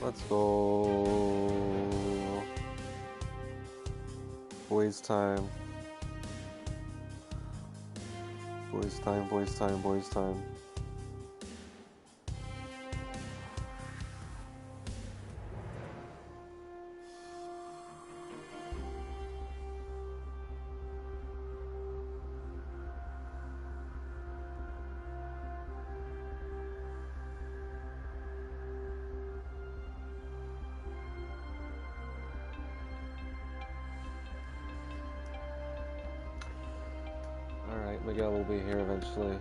Let's go. Boys time. Boys time, boys time, boys time. Alright, Miguel will be here eventually.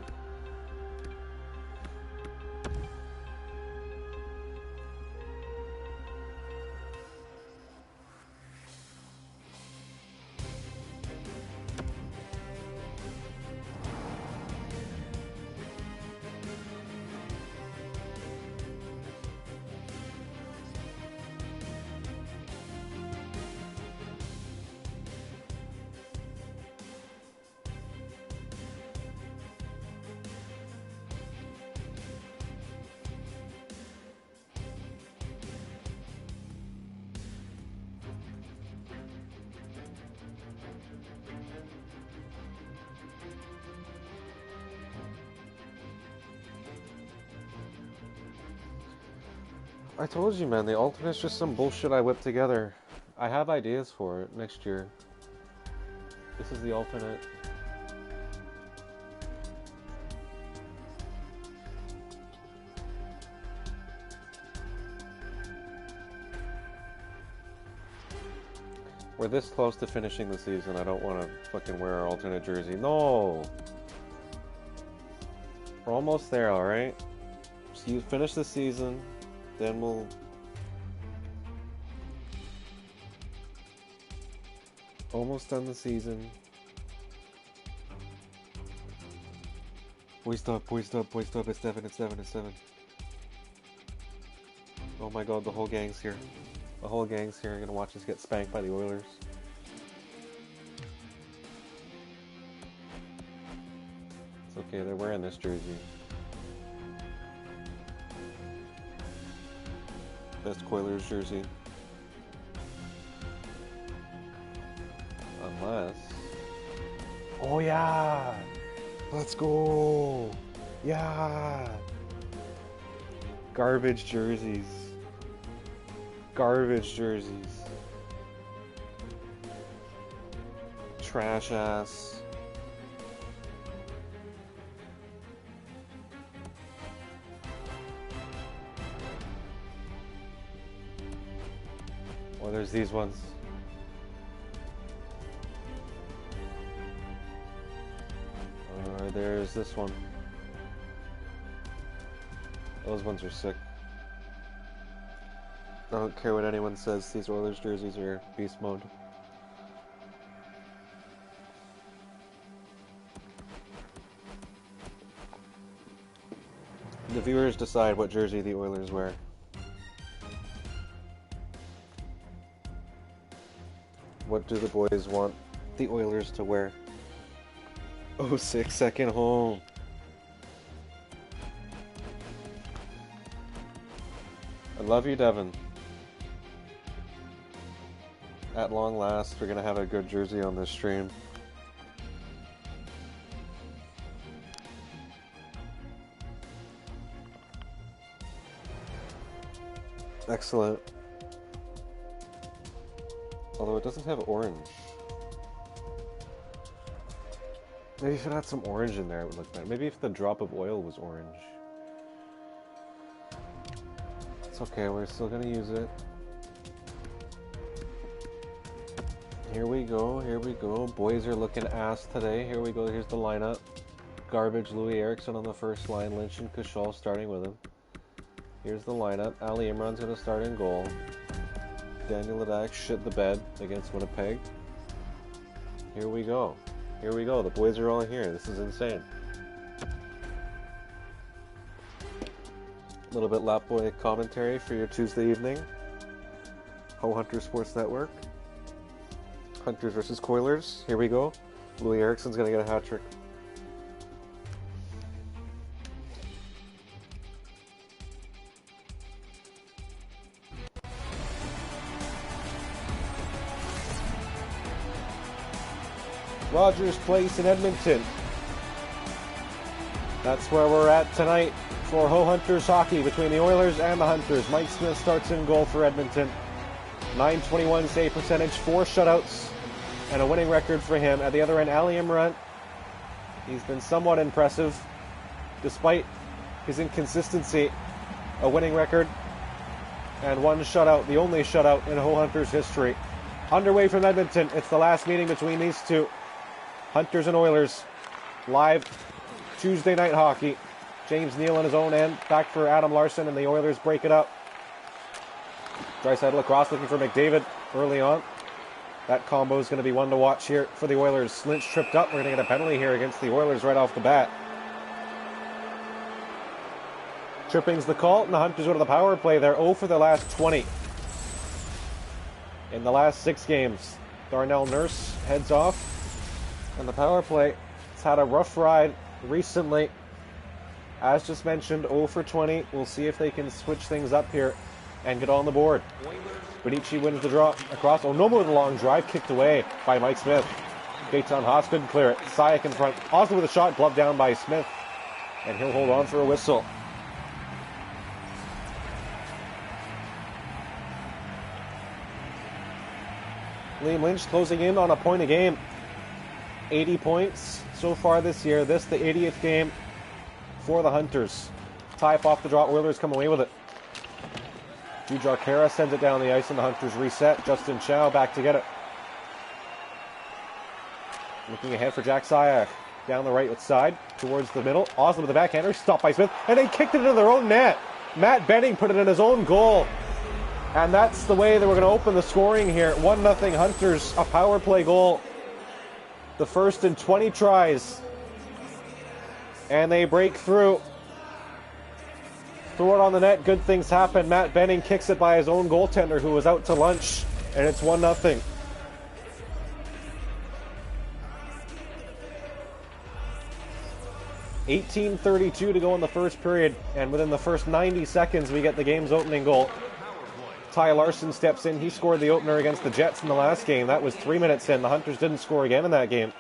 I told you, man, the alternate's just some bullshit I whipped together. I have ideas for it next year. This is the alternate. We're this close to finishing the season. I don't want to fucking wear our alternate jersey. No! We're almost there, alright? So you finish the season, then we'll... Almost done the season. Boys stop, boys stop, boys stop. It's 7, it's 7, it's 7. Oh my god, the whole gang's here. The whole gang's here. I'm gonna watch us get spanked by the Oilers. It's okay, they're wearing this jersey. Best Oilers jersey. Unless... Oh yeah! Let's go! Yeah! Garbage jerseys. Garbage jerseys. Trash ass. Oh, there's these ones. There's this one. Those ones are sick. I don't care what anyone says, these Oilers jerseys are beast mode. The viewers decide what jersey the Oilers wear. What do the boys want the Oilers to wear? Oh, 6-second home. I love you, Devin. At long last, we're gonna have a good jersey on this stream. Excellent. Although it doesn't have orange. Maybe if it had some orange in there, it would look better. Maybe if the drop of oil was orange. It's okay, we're still gonna use it. Here we go, here we go. Boys are looking ass today. Here we go, here's the lineup. Garbage Louis Eriksson on the first line. Lynch and Kushal starting with him. Here's the lineup. Ali Imran's gonna start in goal. Daniel Ladak shit the bed against Winnipeg. Here we go. Here we go. The boys are all here. This is insane. A little bit Lap Boy commentary for your Tuesday evening. Ho Hunter Sports Network. Hunters versus Coilers. Here we go. Louis Eriksson's going to get a hat trick. Rogers Place in Edmonton. That's where we're at tonight for Ho Hunters hockey between the Oilers and the Hunters. Mike Smith starts in goal for Edmonton. .921 save percentage, 4 shutouts, and a winning record for him. At the other end, Ali Imran. He's been somewhat impressive, despite his inconsistency. A winning record and 1 shutout, the only shutout in Ho Hunters history. Underway from Edmonton, it's the last meeting between these two. Hunters and Oilers, live Tuesday night hockey. James Neal on his own end, back for Adam Larson, and the Oilers break it up. Draisaitl across, looking for McDavid early on. That combo is going to be one to watch here for the Oilers. Lynch tripped up. We're going to get a penalty here against the Oilers right off the bat. Tripping's the call, and the Hunters go to the power play. They're 0 for the last 20 in the last 6 games. Darnell Nurse heads off, and the power play has had a rough ride recently. As just mentioned, 0 for 20. We'll see if they can switch things up here and get on the board. Bonici wins the draw across. Onomo with a long drive, kicked away by Mike Smith. Gaetan Haas couldn't clear it. Sayak in front. Osler with a shot, gloved down by Smith, and he'll hold on for a whistle. Liam Lynch closing in on a point a game. 80 points so far this year. This the 80th game for the Hunters. Tie up off the draw. Oilers come away with it. Jujhar Khaira sends it down the ice, and the Hunters reset. Justin Chow back to get it. Looking ahead for Jack Sayak. Down the right side, towards the middle. Osler with the backhander, stopped by Smith, and they kicked it into their own net. Matt Benning put it in his own goal. And that's the way that we're going to open the scoring here. 1-0 Hunters, a power play goal. The first in 20 tries. And they break through. Throw it on the net, good things happen. Matt Benning kicks it by his own goaltender who was out to lunch. And it's 1-0. .18:32 to go in the first period. And within the first 90 seconds, we get the game's opening goal. Ty Larson steps in. He scored the opener against the Jets in the last game. That was 3 minutes in. The Hunters didn't score again in that game.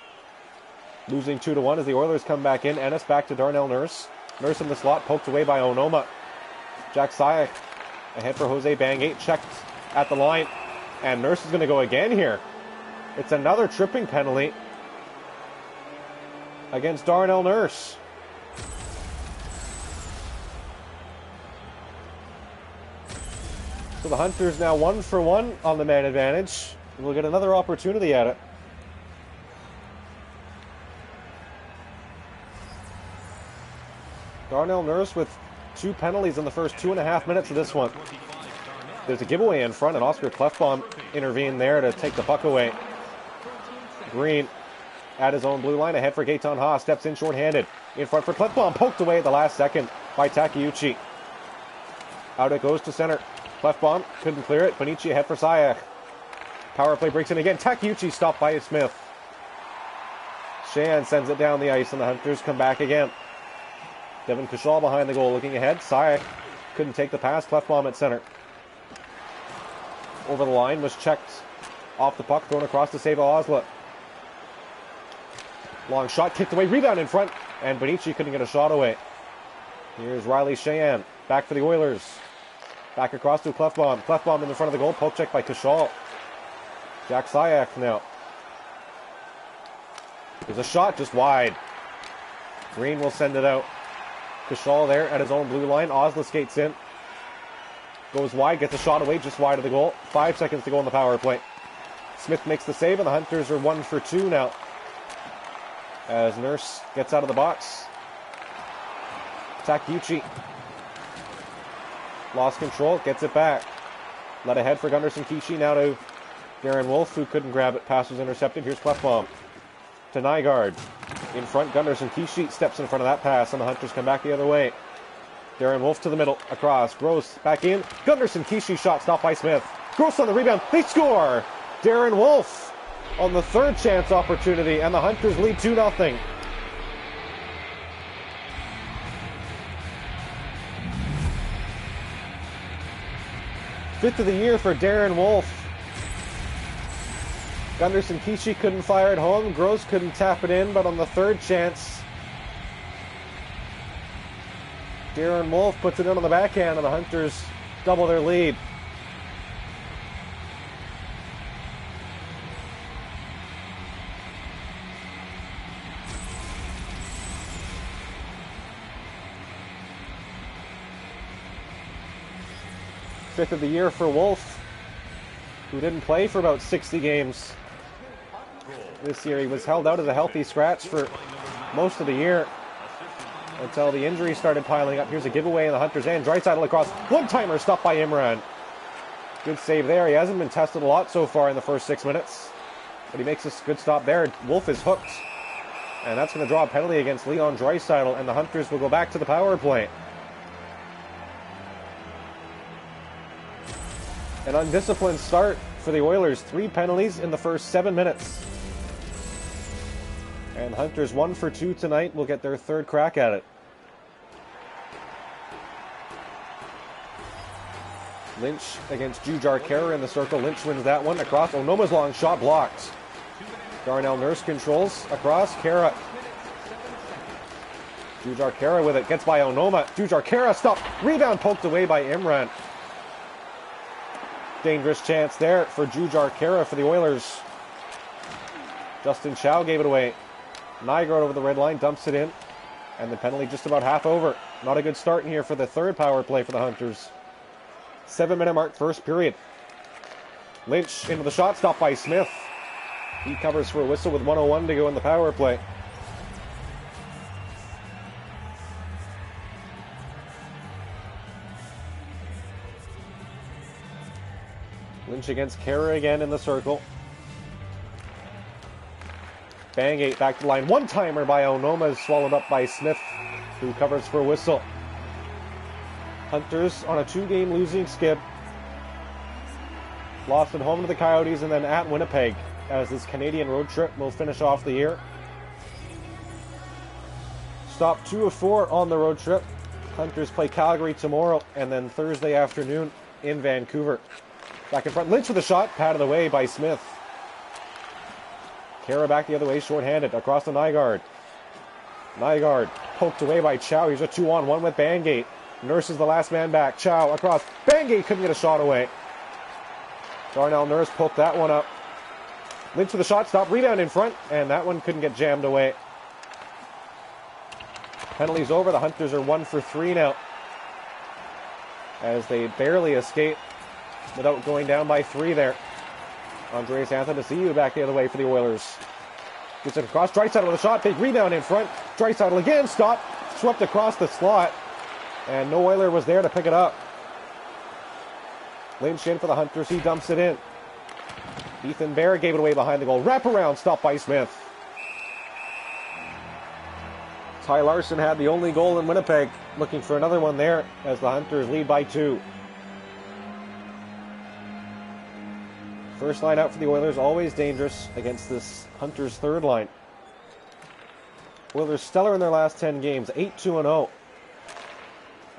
Losing 2-1 as the Oilers come back in. Ennis back to Darnell Nurse. Nurse in the slot, poked away by Onoma. Jack Sayak ahead for Jose Bangate. Checked at the line. And Nurse is going to go again here. It's another tripping penalty against Darnell Nurse. So the Hunters now 1 for 1 on the man advantage. We'll get another opportunity at it. Darnell Nurse with 2 penalties in the first 2.5 minutes of this one. There's a giveaway in front, and Oscar Clefbaum intervened there to take the puck away. Green at his own blue line, ahead for Gaetan Haas, steps in shorthanded. In front for Clefbaum, poked away at the last second by Takeuchi. Out it goes to center. Clefbaum couldn't clear it. Bonici ahead for Sayak. Power play breaks in again. Takeuchi stopped by Smith. Sheahan sends it down the ice, and the Hunters come back again. Devin Kushal behind the goal, looking ahead. Sayak couldn't take the pass. Clefbaum at center. Over the line, was checked off the puck, thrown across to save Osler. Long shot, kicked away, rebound in front, and Bonici couldn't get a shot away. Here's Riley Sheahan, back for the Oilers. Back across to Clefbaum. Clefbaum in the front of the goal, poke check by Kushal. Jack Sayak now. There's a shot just wide. Green will send it out. Kushal there at his own blue line. Osler skates in. Goes wide, gets a shot away just wide of the goal. 5 seconds to go on the power play. Smith makes the save, and the Hunters are 1 for 2 now. As Nurse gets out of the box. Takeuchi. Lost control, gets it back. Let ahead for Gunderson Kishi, now to Darren Wolf, who couldn't grab it. Pass was intercepted. Here's Clefbaum to Nygaard. In front, Gunderson Kishi steps in front of that pass, and the Hunters come back the other way. Darren Wolf to the middle, across. Gross back in. Gunderson Kishi shot stopped by Smith. Gross on the rebound. They score! Darren Wolf on the third chance opportunity, and the Hunters lead 2-0. Fifth of the year for Darren Wolf. Gunderson Kishi couldn't fire it home. Gross couldn't tap it in, but on the third chance, Darren Wolf puts it in on the backhand, and the Hunters double their lead. Fifth of the year for Wolf, who didn't play for about 60 games this year. He was held out as a healthy scratch for most of the year until the injuries started piling up. Here's a giveaway in the Hunters' end. Draisaitl across. One-timer stopped by Imran. Good save there. He hasn't been tested a lot so far in the first 6 minutes, but he makes a good stop there. Wolf is hooked, and that's going to draw a penalty against Leon Draisaitl, and the Hunters will go back to the power play. An undisciplined start for the Oilers. 3 penalties in the first 7 minutes. And Hunters 1 for 2 tonight will get their third crack at it. Lynch against Jujar Kara in the circle. Lynch wins that one. Across. Onoma's long shot blocked. Darnell Nurse controls. Across. Kara. Jujar Kara with it. Gets by Onoma. Jujar Kara stopped. Rebound poked away by Imran. Dangerous chance there for Jujar Kara for the Oilers. Justin Chow gave it away. Nygaard over the red line, dumps it in. And the penalty just about half over. Not a good start in here for the third power play for the Hunters. 7-minute mark, first period. Lynch into the shot, stopped by Smith. He covers for a whistle with 1:01 to go in the power play. Lynch against Kara again in the circle. Bangate back to the line. One-timer by Onoma is swallowed up by Smith, who covers for a whistle. Hunters on a 2-game losing skid. Lost at home to the Coyotes and then at Winnipeg, as this Canadian road trip will finish off the year. Stop 2 of 4 on the road trip. Hunters play Calgary tomorrow and then Thursday afternoon in Vancouver. Back in front, Lynch with a shot, patted away by Smith. Kara back the other way, short-handed, across to Nygaard. Nygaard poked away by Chow. Here's a 2-on-1 with Bangate. Nurse is the last man back. Chow across. Bangate couldn't get a shot away. Darnell Nurse poked that one up. Lynch with a shot, stop, rebound in front, and that one couldn't get jammed away. Penalties over. The Hunters are 1 for 3 now, as they barely escape without going down by 3 there. Andreas Athanasiou back the other way for the Oilers. Gets it across. Draisaitl with a shot. Big rebound in front. Draisaitl again. Stop. Swept across the slot. And no Oiler was there to pick it up. Lynch in for the Hunters. He dumps it in. Ethan Bear gave it away behind the goal. Wraparound. Stopped by Smith. Ty Larson had the only goal in Winnipeg. Looking for another one there as the Hunters lead by 2. First line out for the Oilers, always dangerous against this Hunters third line. Oilers stellar in their last 10 games, 8-2-0.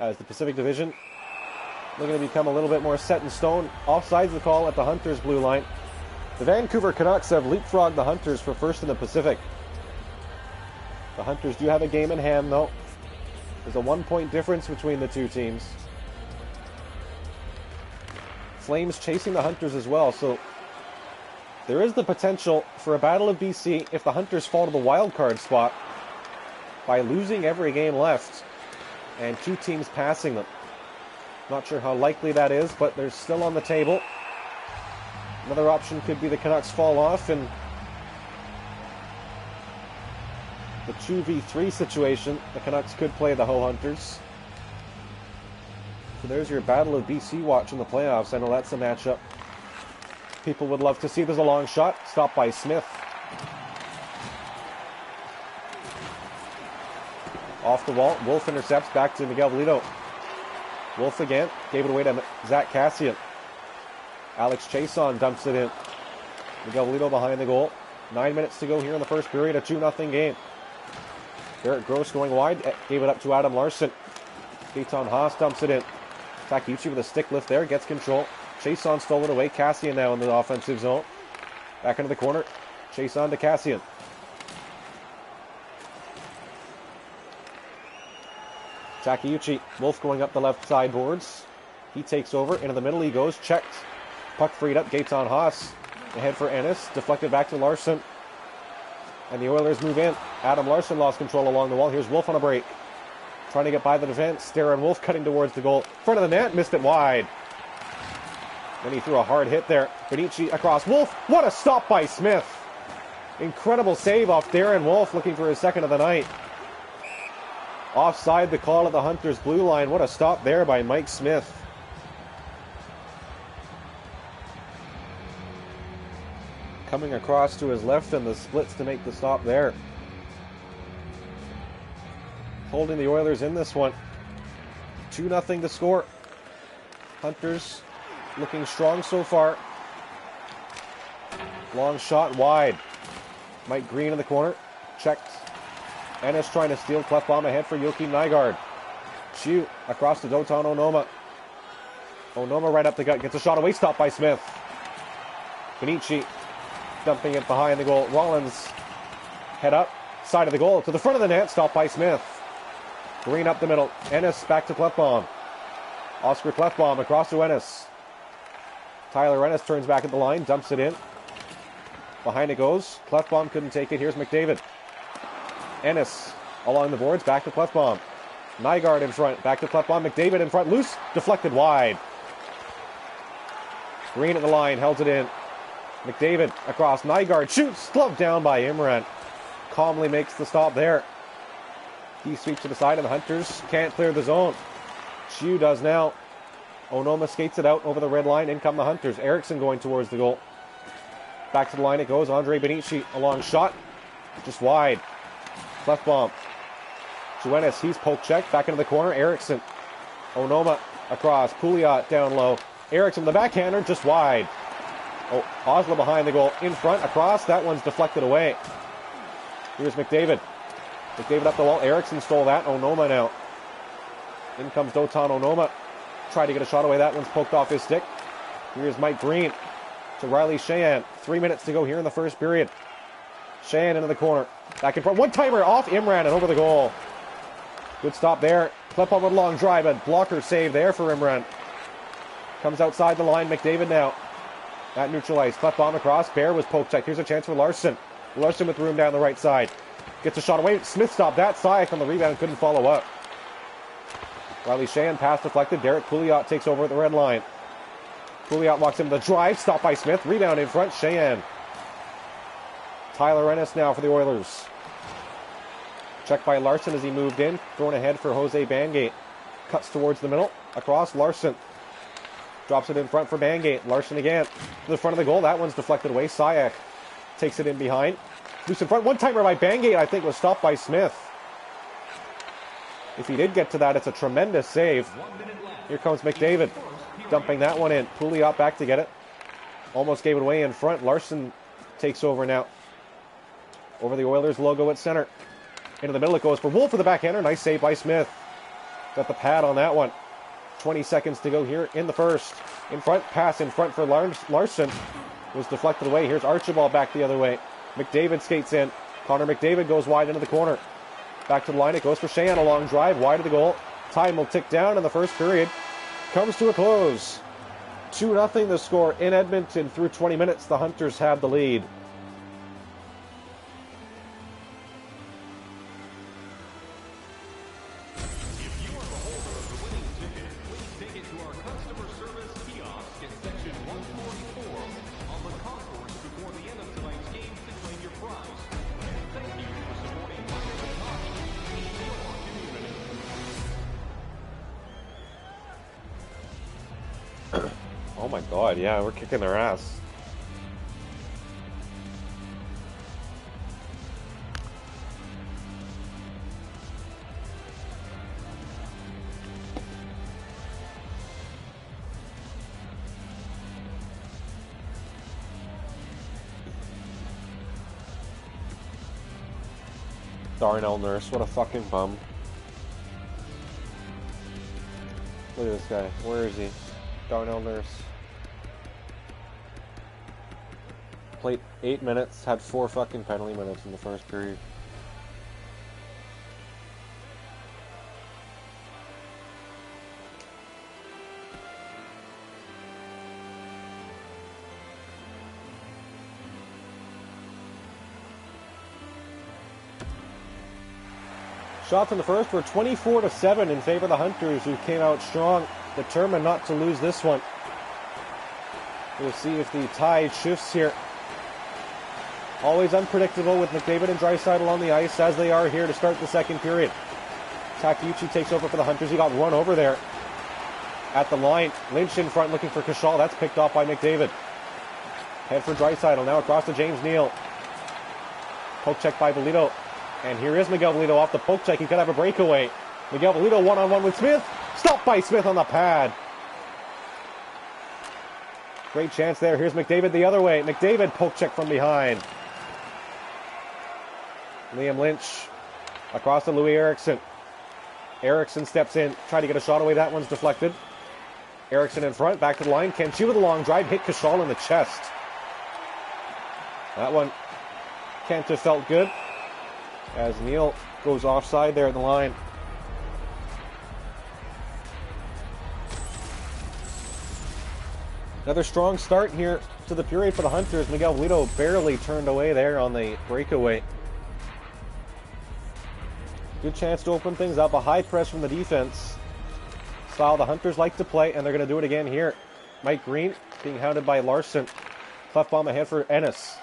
As the Pacific Division looking to become a little bit more set in stone. Offsides the call at the Hunters blue line. The Vancouver Canucks have leapfrogged the Hunters for first in the Pacific. The Hunters do have a game in hand though. There's a 1-point difference between the two teams. Flames chasing the Hunters as well, so there is the potential for a Battle of BC if the Hunters fall to the wild card spot by losing every game left and 2 teams passing them. Not sure how likely that is, but they're still on the table. Another option could be the Canucks fall off and the 2v3 situation. The Canucks could play the Ho Hunters. So there's your Battle of BC watch in the playoffs. I know that's a matchup people would love to see. There's a long shot, stopped by Smith. Off the wall, Wolf intercepts, back to Miguel Velito. Wolf again, gave it away to Zach Kassian. Alex Chason dumps it in. Miguel Velito behind the goal. 9 minutes to go here in the first period, a 2-0 game. Garrett Gross going wide, gave it up to Adam Larson. Gaetan Haas dumps it in. Takiuchi with a stick lift there, gets control. Chason stole it away. Cassian now in the offensive zone. Back into the corner. Chase on to Cassian. Takeuchi. Wolf going up the left side boards. He takes over. Into the middle he goes. Checked. Puck freed up. Gaetan Haas. Ahead for Ennis. Deflected back to Larson. And the Oilers move in. Adam Larson lost control along the wall. Here's Wolf on a break. Trying to get by the defense. Darren Wolf cutting towards the goal. Front of the net. Missed it wide. Then he threw a hard hit there. Benici across. Wolf. What a stop by Smith. Incredible save off Darren Wolf, looking for his second of the night. Offside the call at the Hunters blue line. What a stop there by Mike Smith. Coming across to his left and the splits to make the stop there. Holding the Oilers in this one. 2-0 to score. Hunters looking strong so far. Long shot wide. Mike Green in the corner. Checked. Ennis trying to steal. Cleft bomb ahead for Joakim Nygard. Chew across to Dotan Onoma. Onoma right up the gut. Gets a shot away. Stopped by Smith. Benici dumping it behind the goal. Rollins head up. Side of the goal. To the front of the net. Stopped by Smith. Green up the middle. Ennis back to Clefbaum. Oscar Clefbaum across to Ennis. Tyler Ennis turns back at the line. Dumps it in. Behind it goes. Clefbaum couldn't take it. Here's McDavid. Ennis along the boards. Back to Clefbaum. Nygard in front. Back to Clefbaum. McDavid in front. Loose. Deflected wide. Green at the line. Held it in. McDavid across. Nygard shoots. Gloved down by Imran. Calmly makes the stop there. He sweeps to the side and the Hunters can't clear the zone. Chew does now. Onoma skates it out over the red line. In come the Hunters. Eriksson going towards the goal. Back to the line it goes. Andre Benici. A long shot. Just wide. Clefbaum. Juenis. He's poke checked. Back into the corner. Eriksson. Onoma across. Pouliot down low. Eriksson the backhander. Just wide. Oh, Osla behind the goal. In front. Across. That one's deflected away. Here's McDavid. McDavid up the wall. Eriksson stole that. Onoma now. In comes Dotan Onoma. Tried to get a shot away. That one's poked off his stick. Here's Mike Green to Riley Sheahan. 3 minutes to go here in the first period. Sheahan into the corner. Back in front. One-timer off Imran and over the goal. Good stop there. Clefbaum with a long drive. A blocker save there for Imran. Comes outside the line. McDavid now. That neutralized. Clefbaum across. Bear was poke checked. Here's a chance for Larson. Larson with room down the right side. Gets a shot away. Smith stopped that. Sayak on the rebound. Couldn't follow up. Riley Sheahan pass deflected. Derek Pouliot takes over at the red line. Pouliot walks into the drive. Stopped by Smith. Rebound in front. Sheahan. Tyler Ennis now for the Oilers. Checked by Larson as he moved in. Thrown ahead for Jose Bangate. Cuts towards the middle. Across Larson. Drops it in front for Bangate. Larson again. To the front of the goal. That one's deflected away. Sayak takes it in behind. Loose in front. One-timer by Bangate, I think, was stopped by Smith. If he did get to that, it's a tremendous save. Here comes McDavid. Dumping that one in. Pouliot back to get it. Almost gave it away in front. Larson takes over now. Over the Oilers logo at center. Into the middle it goes for Wolf for the backhander. Nice save by Smith. Got the pad on that one. 20 seconds to go here in the first. In front. Pass in front for Larson. Was deflected away. Here's Archibald back the other way. McDavid skates in. Connor McDavid goes wide into the corner. Back to the line. It goes for Sheahan. A long drive wide of the goal. Time will tick down in the first period. Comes to a close. 2-0 the score in Edmonton. Through 20 minutes, the Hunters have the lead. Oh my god, yeah, we're kicking their ass. Darnell Nurse, what a fucking bum. Look at this guy. Where is he? Darnell Nurse. Played 8 minutes, had 4 fucking penalty minutes in the first period. Shots in the first were 24-7 in favor of the Hunters, who came out strong, determined not to lose this one. We'll see if the tide shifts here. Always unpredictable with McDavid and Draisaitl on the ice, as they are here to start the second period. Takeuchi takes over for the Hunters. He got run over there at the line. Lynch in front looking for Kashal. That's picked off by McDavid. Head for Draisaitl. Now across to James Neal. Poke check by Bolito. And here is Miguel Bolito off the poke check. He could have a breakaway. Miguel Bolito one-on-one with Smith. Stopped by Smith on the pad. Great chance there. Here's McDavid the other way. McDavid poke check from behind. Liam Lynch across to Louis Eriksson. Eriksson steps in, trying to get a shot away. That one's deflected. Eriksson in front, back to the line. Kenshi with a long drive, hit Kashal in the chest. That one can't have felt good, as Neal goes offside there at the line. Another strong start here to the period for the Hunters. Miguel Bolito barely turned away there on the breakaway. Good chance to open things up. A high press from the defense. Style the Hunters like to play, and they're going to do it again here. Mike Green being hounded by Larson. Cleft bomb ahead for Ennis.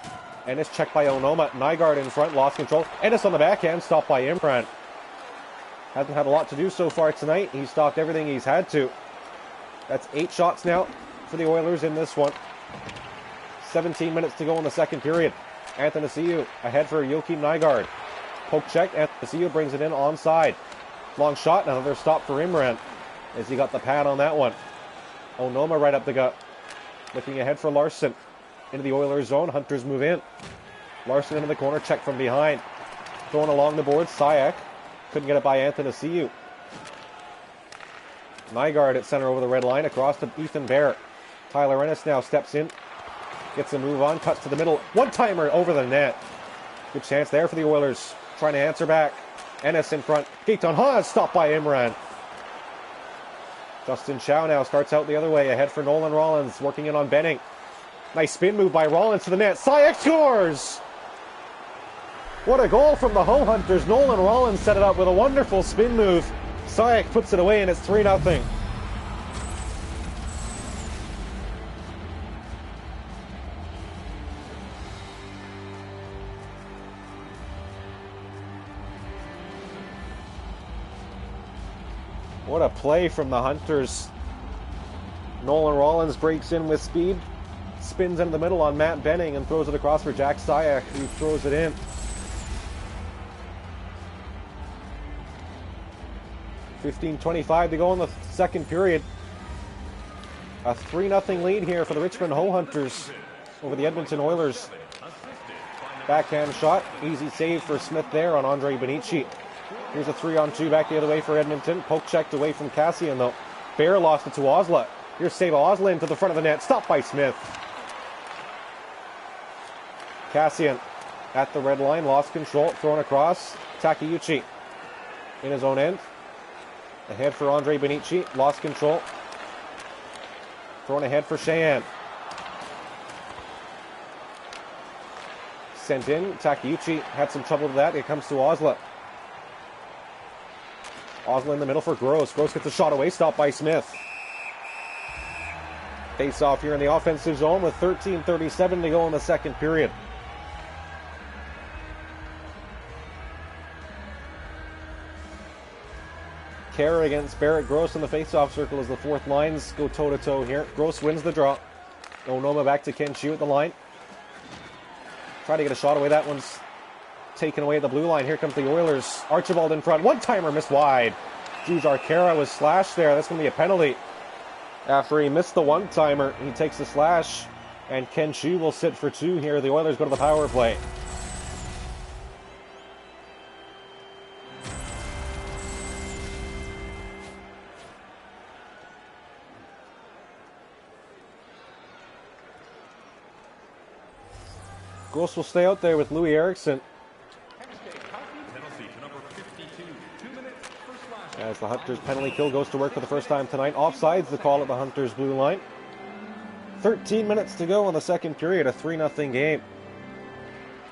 Ennis checked by Onoma. Nygaard in front, lost control. Ennis on the backhand, stopped by Imran. Hasn't had a lot to do so far tonight. He's stopped everything he's had to. That's 8 shots now for the Oilers in this one. 17 minutes to go in the second period. Athanasiou ahead for Joakim Nygaard. Poke check. Athanasiou brings it in onside. Long shot. Another stop for Imran as he got the pad on that one. Onoma right up the gut. Looking ahead for Larson. Into the Oilers zone. Hunters move in. Larson into the corner. Check from behind. Throwing along the board. Sayak couldn't get it by Athanasiou. Nygaard at center over the red line. Across to Ethan Bear. Tyler Ennis now steps in. Gets a move on. Cuts to the middle. One-timer over the net. Good chance there for the Oilers. Trying to answer back. Ennis in front. Gaetan Haas stopped by Imran. Justin Chow now starts out the other way. Ahead for Nolan Rollins. Working in on Benning. Nice spin move by Rollins to the net. Sayak scores! What a goal from the Ho Hunters. Nolan Rollins set it up with a wonderful spin move. Sayak puts it away and it's 3-0. What a play from the Hunters. Nolan Rollins breaks in with speed. Spins into the middle on Matt Benning and throws it across for Jack Sayak, who throws it in. 15:25 to go in the second period. A 3-0 lead here for the Richmond Ho Hunters over the Edmonton Oilers. Backhand shot. Easy save for Smith there on Andre Benici. Here's a 3-on-2 back the other way for Edmonton. Poke checked away from Cassian though. Bear lost it to Osla. Here's save Osla into the front of the net. Stopped by Smith. Cassian at the red line. Lost control. Thrown across. Takeuchi in his own end. Ahead for Andre Benici. Lost control. Thrown ahead for Cheyenne. Sent in. Takeuchi had some trouble with that. It comes to Osla. Osla in the middle for Gross. Gross gets a shot away. Stopped by Smith. Face off here in the offensive zone with 13:37 to go in the second period. Kerr against Barrett Gross in the face-off circle as the fourth lines go toe-to-toe here. Gross wins the draw. Onoma back to Ken Chiu at the line. Try to get a shot away. That one's taken away at the blue line. Here comes the Oilers. Archibald in front. One-timer missed wide. Jules Arcara was slashed there. That's going to be a penalty. After he missed the one-timer, he takes the slash, and Ken Chiu will sit for 2 here. The Oilers go to the power play. Gross will stay out there with Louis Eriksson. As the Hunters penalty kill goes to work for the first time tonight. Offsides the call at the Hunters blue line. 13 minutes to go in the second period. A 3-0 game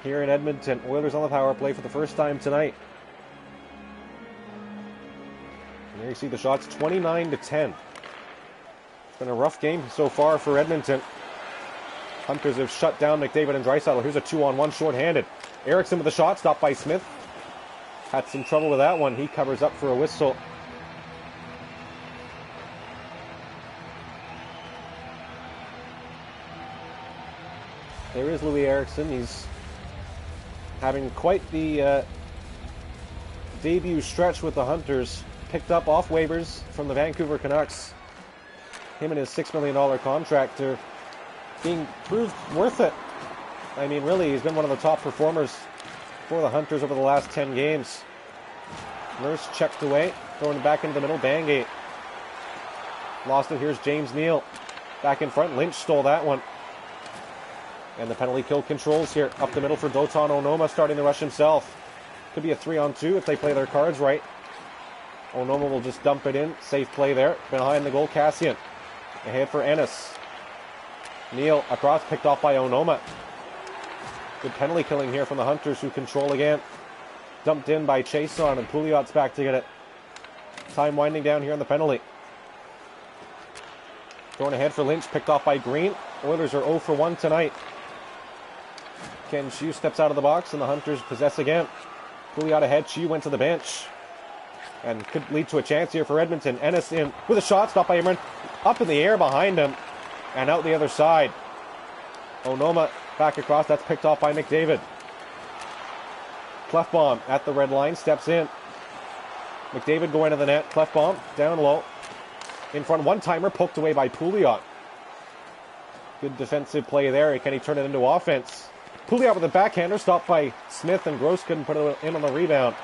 here in Edmonton. Oilers on the power play for the first time tonight. And there you see the shots, 29-10. It's been a rough game so far for Edmonton. Hunters have shut down McDavid and Draisaitl. Here's a 2-on-1 shorthanded. Eriksson with a shot, stopped by Smith. Had some trouble with that one. He covers up for a whistle. There is Louis Eriksson. He's having quite the debut stretch with the Hunters. Picked up off waivers from the Vancouver Canucks. Him and his $6 million contract are being proved worth it. I mean, really, he's been one of the top performers for the Hunters over the last 10 games. Nurse checked away, throwing it back into the middle. Bangate lost it. Here's James Neal back in front. Lynch stole that one. And the penalty kill controls here. Up the middle for Dotan Onoma, starting the rush himself. Could be a 3-on-2 if they play their cards right. Onoma will just dump it in. Safe play there. Behind the goal, Kassian. Ahead for Ennis. Neal across, picked off by Onoma. Good penalty killing here from the Hunters, who control again. Dumped in by Chason, and Pouliot's back to get it. Time winding down here on the penalty. Going ahead for Lynch, picked off by Green. Oilers are 0 for 1 tonight. Ken Chiu steps out of the box, and the Hunters possess again. Pouliot ahead, Chiu went to the bench. And could lead to a chance here for Edmonton. Ennis in with a shot, stopped by Imran. Up in the air behind him, and out the other side. Onoma back across, that's picked off by McDavid. Clefbaum at the red line, steps in. McDavid going to the net. Clefbaum down low. In front, one-timer poked away by Pouliot. Good defensive play there. Can he turn it into offense? Pouliot with a backhander, stopped by Smith, and Gross couldn't put it in on the rebound.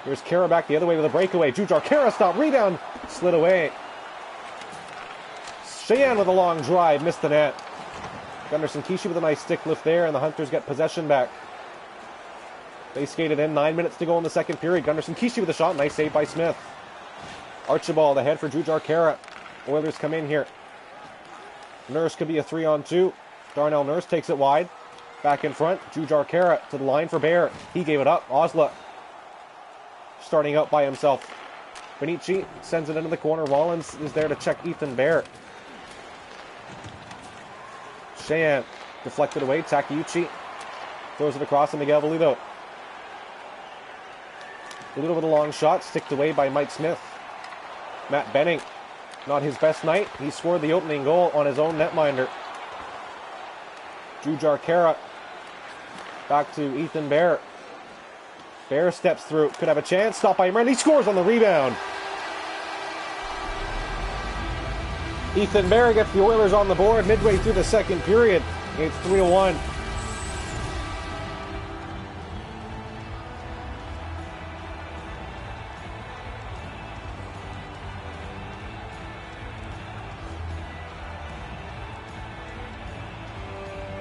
Here's Kara back the other way with a breakaway. Jujhar Khaira stop, rebound, slid away. Sheahan with a long drive, missed the net. Gunnarsson Kishi with a nice stick lift there, and the Hunters get possession back. They skated in, 9 minutes to go in the second period. Gunnarsson Kishi with a shot, nice save by Smith. Archibald ahead for Jujhar Khaira. Oilers come in here. Nurse could be a 3-on-2. Darnell Nurse takes it wide. Back in front, Jujhar Khaira to the line for Bear. He gave it up. Osla starting out by himself. Benici sends it into the corner. Rollins is there to check Ethan Bear. Sheahan deflected away. Takeuchi throws it across to Miguel Veludo. Veludo with a long shot, sticked away by Mike Smith. Matt Benning, not his best night. He scored the opening goal on his own netminder. Jujhar Khaira back to Ethan Bear. Bear steps through, could have a chance. Stopped by Imran. He scores on the rebound. Ethan Bear gets the Oilers on the board midway through the second period. It's 3-1.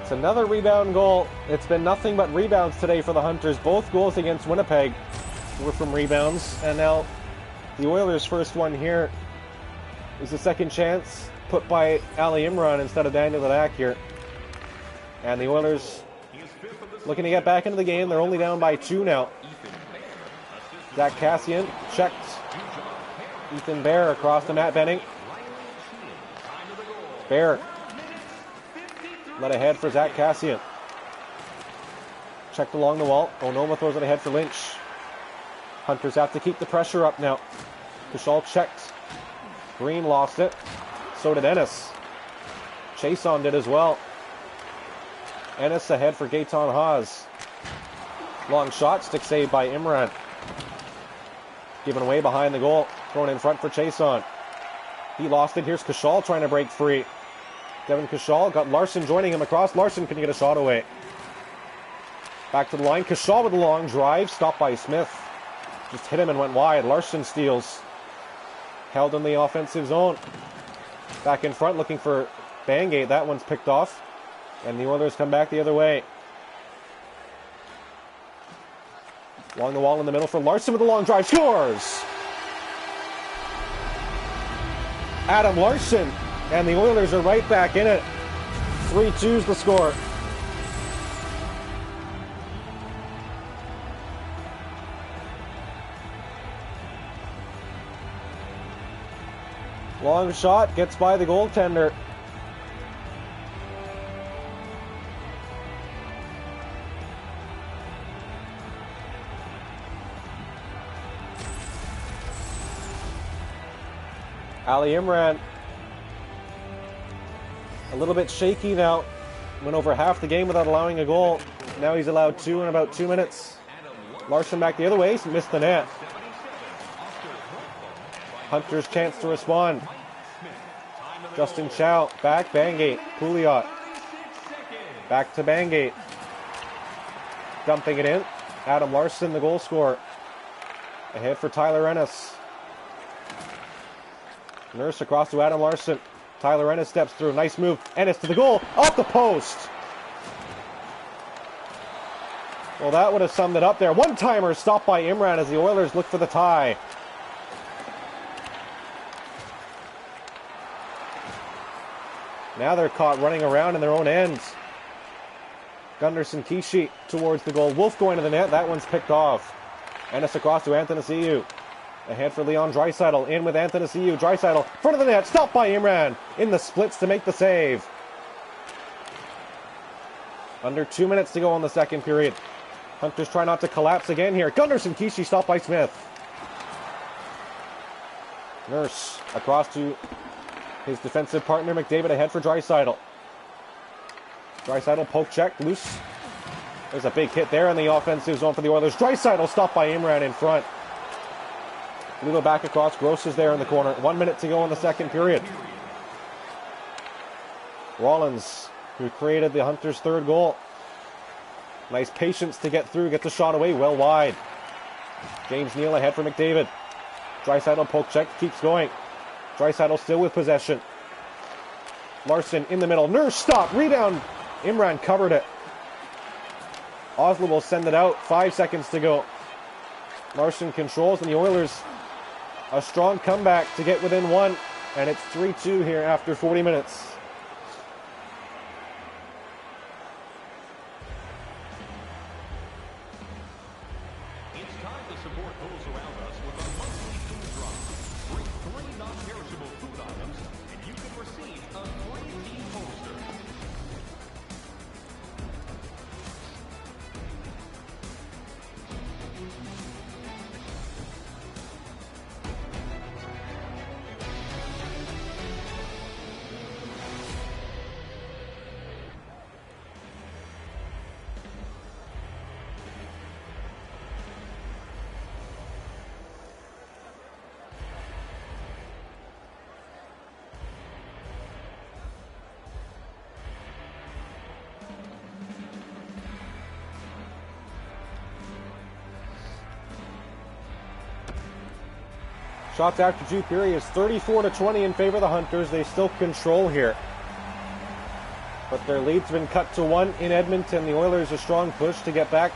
It's another rebound goal. It's been nothing but rebounds today for the Hunters. Both goals against Winnipeg were from rebounds. And now the Oilers' first one here is a second chance put by Ali Imran instead of Daniel Ladak here. And the Oilers looking to get back into the game. They're only down by 2 now. Zach Kassian checked. Ethan Bear across to Matt Benning. Bear led ahead for Zach Kassian. Checked along the wall. Onoma throws it ahead for Lynch. Hunters have to keep the pressure up now. Kushal checked. Green lost it. So did Ennis. Chason did as well. Ennis ahead for Gaetan Haas. Long shot, stick saved by Imran. Given away behind the goal. Thrown in front for Chason. He lost it. Here's Kushal trying to break free. Devin Kushal got Larson joining him across. Larson couldn't get a shot away. Back to the line. Kushal with a long drive. Stopped by Smith. Just hit him and went wide. Larson steals. Held in the offensive zone. Back in front looking for Bangate. That one's picked off. And the Oilers come back the other way. Along the wall in the middle for Larson with a long drive. Scores! Adam Larson. And the Oilers are right back in it. 3-2's the score. Long shot, gets by the goaltender. Ali Imran, a little bit shaky now. Went over half the game without allowing a goal. Now he's allowed 2 in about 2 minutes. Larson back the other way, missed the net. Hunter's chance to respond. Justin Chow, back, Bangate, Pouliot. Back to Bangate. Dumping it in. Adam Larson, the goal scorer. Ahead for Tyler Ennis. Nurse across to Adam Larson. Tyler Ennis steps through. Nice move. Ennis to the goal. Off the post. Well, that would have summed it up there. One-timer stopped by Imran as the Oilers look for the tie. Now they're caught running around in their own ends. Gunderson Kishi towards the goal. Wolf going to the net. That one's picked off. Ennis across to Athanasiou. Ahead for Leon Draisaitl. In with Athanasiou. Draisaitl, front of the net. Stopped by Imran. In the splits to make the save. Under 2 minutes to go in the second period. Hunters try not to collapse again here. Gunderson Kishi stopped by Smith. Nurse across to his defensive partner McDavid ahead for Draisaitl. Draisaitl poke check, loose. There's a big hit there in the offensive zone for the Oilers. Draisaitl stopped by Imran in front. Ludo back across. Gross is there in the corner. 1 minute to go in the second period. Rollins, who created the Hunters' third goal. Nice patience to get through. Gets the shot away well wide. James Neal ahead for McDavid. Draisaitl poke check. Keeps going. Draisaitl still with possession. Larson in the middle. Nurse stop. Rebound. Imran covered it. Osler will send it out. 5 seconds to go. Larson controls, and the Oilers a strong comeback to get within one. And it's 3-2 here after 40 minutes. It's time to support those around us with our monthly food drive. Bring 3 non-perishable food items, and you can receive a free team poster. Shots after 2 periods, 34-20 in favor of the Hunters. They still control here. But their lead's been cut to 1 in Edmonton. The Oilers a strong push to get back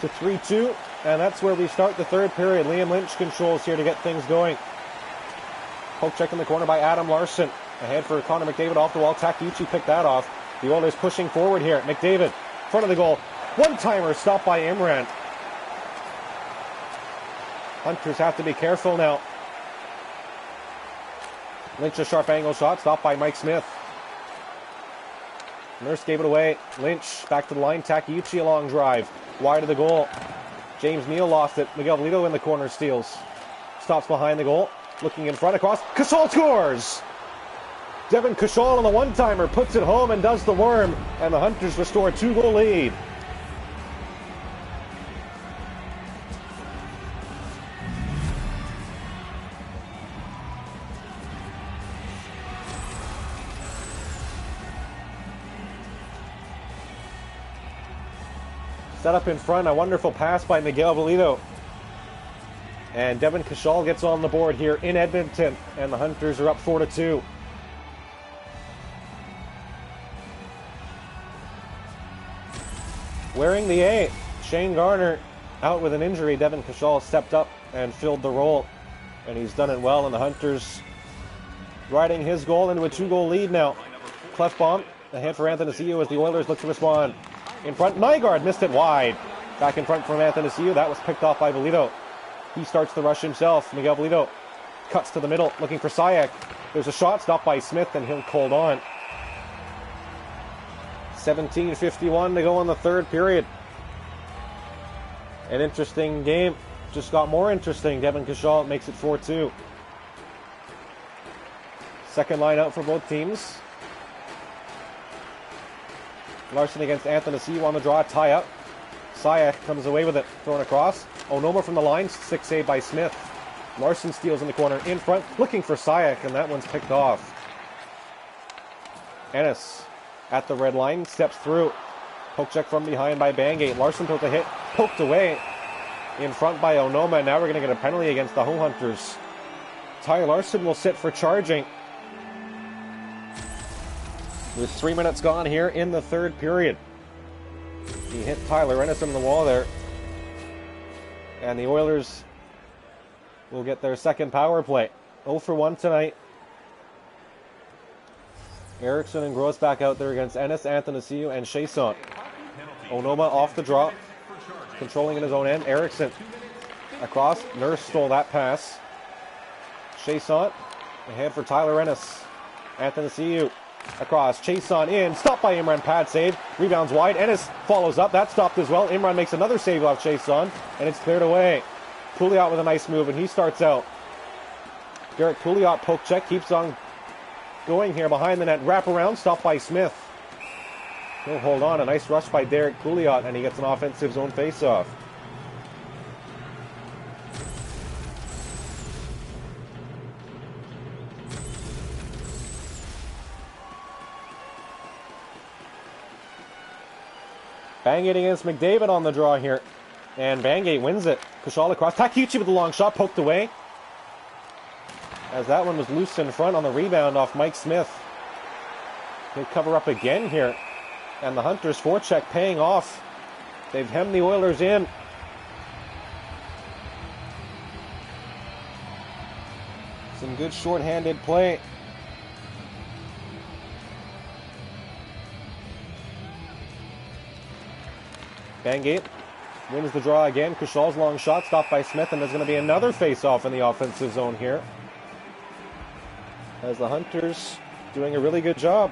to 3-2. And that's where we start the third period. Liam Lynch controls here to get things going. Poke check in the corner by Adam Larson. Ahead for Connor McDavid off the wall. Takeuchi picked that off. The Oilers pushing forward here. McDavid, front of the goal. One-timer stopped by Imran. Hunters have to be careful now. Lynch a sharp angle shot, stopped by Mike Smith. Nurse gave it away. Lynch back to the line. Takeuchi a long drive. Wide of the goal. James Neal lost it. Miguel Vito in the corner steals. Stops behind the goal. Looking in front across. Kachal scores! Devin Kachal on the one-timer puts it home and does the worm. And the Hunters restore a 2-goal lead. Set up in front, a wonderful pass by Miguel Velito. And Devin Kachal gets on the board here in Edmonton, and the Hunters are up 4-2. Wearing the A, Shane Garner out with an injury, Devin Cashal stepped up and filled the role. And he's done it well, and the Hunters riding his goal into a 2-goal lead now. Clefbaum, ahead for Athanasiou as the Oilers look to respond. In front, Nygaard missed it wide. Back in front from Athanasiou, that was picked off by Bolito. He starts the rush himself. Miguel Bolito cuts to the middle, looking for Sayak. There's a shot stopped by Smith, and he'll hold on. 17:51 to go in the third period. An interesting game. Just got more interesting. Devin Cashal makes it 4-2. Second line out for both teams. Larson against Athanasiou on the draw. Tie up. Sayak comes away with it. Thrown across. Onoma from the line. 6 save by Smith. Larson steals in the corner. In front. Looking for Sayak, and that one's picked off. Ennis at the red line. Steps through. Poke check from behind by Bangate. Larson took the hit. Poked away. In front by Onoma. Now we're going to get a penalty against the Ho Hunters. Ty Larson will sit for charging. With 3 minutes gone here in the third period. He hit Tyler Ennis in the wall there. And the Oilers will get their second power play. 0 for 1 tonight. Eriksson and Gross back out there against Ennis, Athanasiou, and Chiasson. Onoma off the draw. Controlling in his own end. Eriksson across. Nurse stole that pass. Chiasson ahead for Tyler Ennis. Athanasiou across. Chiasson in. Stopped by Imran. Pad save. Rebounds wide. Ennis follows up. That stopped as well. Imran makes another save off Chiasson, and it's cleared away. Pouliot with a nice move, and he starts out. Derek Pouliot poke check. Keeps on going here behind the net. Wrap around. Stopped by Smith. He'll hold on. A nice rush by Derek Pouliot, and he gets an offensive zone faceoff. Bangate against McDavid on the draw here. And Bangate wins it. Cashal across. Takiuchi with the long shot, poked away. As that one was loose in front on the rebound off Mike Smith. He'll cover up again here. And the Hunters forecheck paying off. They've hemmed the Oilers in. Some good short-handed play. Bangate wins the draw again. Kushal's long shot stopped by Smith, and there's going to be another face-off in the offensive zone here. As the Hunters doing a really good job.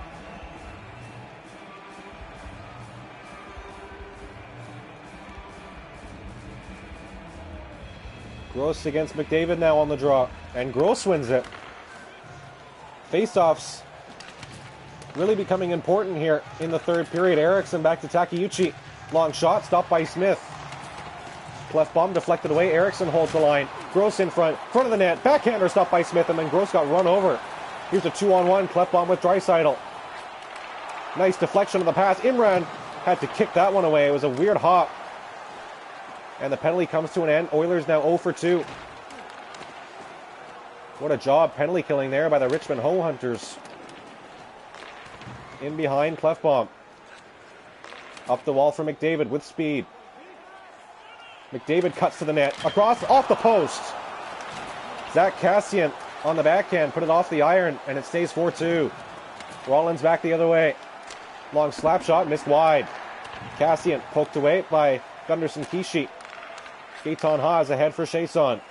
Gross against McDavid now on the draw, and Gross wins it. Face-offs really becoming important here in the third period. Eriksson back to Takiuchi. Long shot, stopped by Smith. Clefbaum deflected away. Eriksson holds the line. Gross in front of the net. Backhander stopped by Smith, and then Gross got run over. Here's a 2-on-1. Clefbaum with Draisaitl. Nice deflection of the pass. Imran had to kick that one away. It was a weird hop. And the penalty comes to an end. Oilers now 0 for 2. What a job penalty killing there by the Richmond Ho Hunters. In behind Clefbaum. Up the wall for McDavid with speed. McDavid cuts to the net. Across, off the post. Zach Kassian on the backhand. Put it off the iron, and it stays 4-2. Rollins back the other way. Long slap shot, missed wide. Kassian poked away by Gunderson Kishi. Gaetan Haas ahead for Chiasson.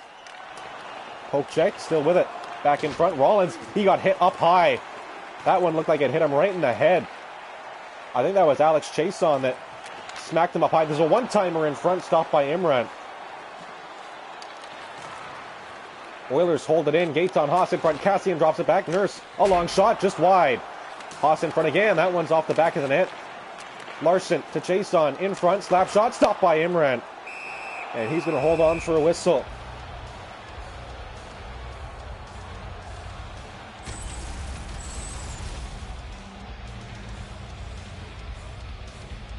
Poke check, still with it. Back in front, Rollins. He got hit up high. That one looked like it hit him right in the head. I think that was Alex Chiasson that smacked him up high. There's a one-timer in front, stopped by Imran. Oilers hold it in. Gaetan Haas in front. Kassian drops it back. Nurse, a long shot, just wide. Haas in front again. That one's off the back of the net. Larson to Chiasson in front. Slap shot, stopped by Imran. And he's going to hold on for a whistle.